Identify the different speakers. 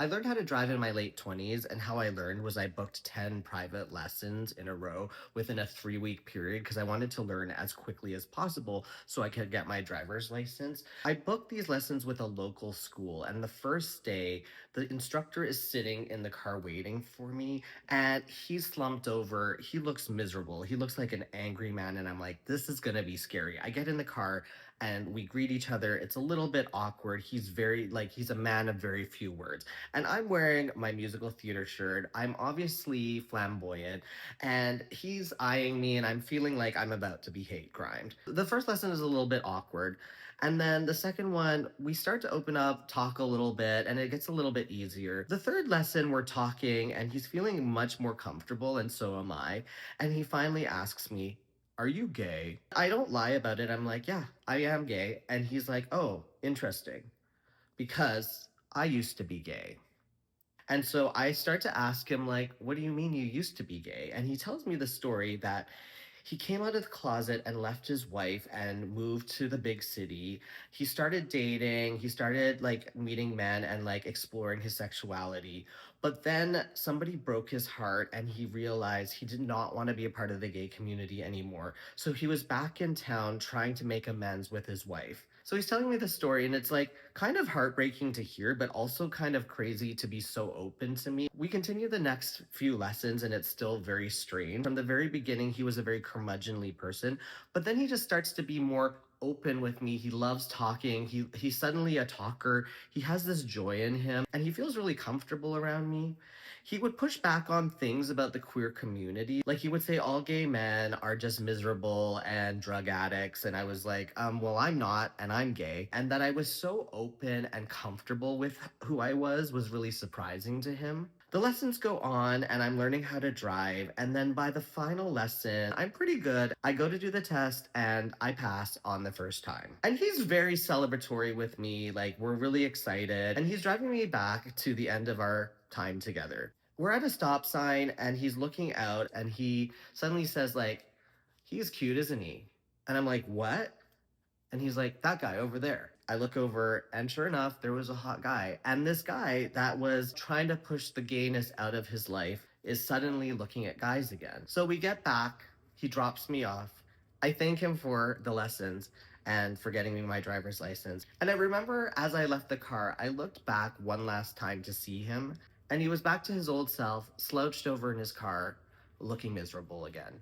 Speaker 1: I learned how to drive in my late 20s, and how I learned was I booked 10 private lessons in a row within a 3 week period because I wanted to learn as quickly as possible so I could get my driver's license. I booked these lessons with a local school, and the first day, the instructor is sitting in the car waiting for me, and he's slumped over. He looks miserable. He looks like an angry man, and I'm like, this is gonna be scary. I get in the car and we greet each other. It's a little bit awkward. He's a man of very few words, and I'm wearing my musical theater shirt. I'm obviously flamboyant, and he's eyeing me, and I'm feeling like I'm about to be hate crimed. The first lesson is a little bit awkward, and then the second one, we start to open up, talk a little bit, and it gets a little bit easier. The third lesson, we're talking, and he's feeling much more comfortable, and so am I. And he finally asks me, "Are you gay?" I don't lie about it. I'm like, "Yeah, I am gay." And he's like, "Oh, interesting, because I used to be gay." And so I start to ask him, like, what do you mean you used to be gay? And he tells me the story that he came out of the closet and left his wife and moved to the big city. He started dating, he started like meeting men and like exploring his sexuality. But then somebody broke his heart and he realized he did not want to be a part of the gay community anymore. So he was back in town trying to make amends with his wife. So he's telling me the story, and it's like kind of heartbreaking to hear, but also kind of crazy to be so open to me. We continue the next few lessons, and it's still very strange. From the very beginning, he was a very curmudgeonly person, but then he just starts to be more open with me. He loves talking. He's suddenly a talker. He has this joy in him, and he feels really comfortable around me. He would push back on things about the queer community. Like he would say all gay men are just miserable and drug addicts. And I was like, well, I'm not, and I'm gay. And that I was so open and comfortable with who I was really surprising to him. The lessons go on, and I'm learning how to drive. And then by the final lesson, I'm pretty good. I go to do the test and I pass on the first time. And he's very celebratory with me. Like, we're really excited. And he's driving me back to the end of our time together. We're at a stop sign and he's looking out and he suddenly says, like, he's cute, isn't he? And I'm like, what? And he's like, that guy over there. I look over, and sure enough, there was a hot guy. And this guy that was trying to push the gayness out of his life is suddenly looking at guys again. So we get back, he drops me off. I thank him for the lessons and for getting me my driver's license. And I remember as I left the car, I looked back one last time to see him, and he was back to his old self, slouched over in his car, looking miserable again.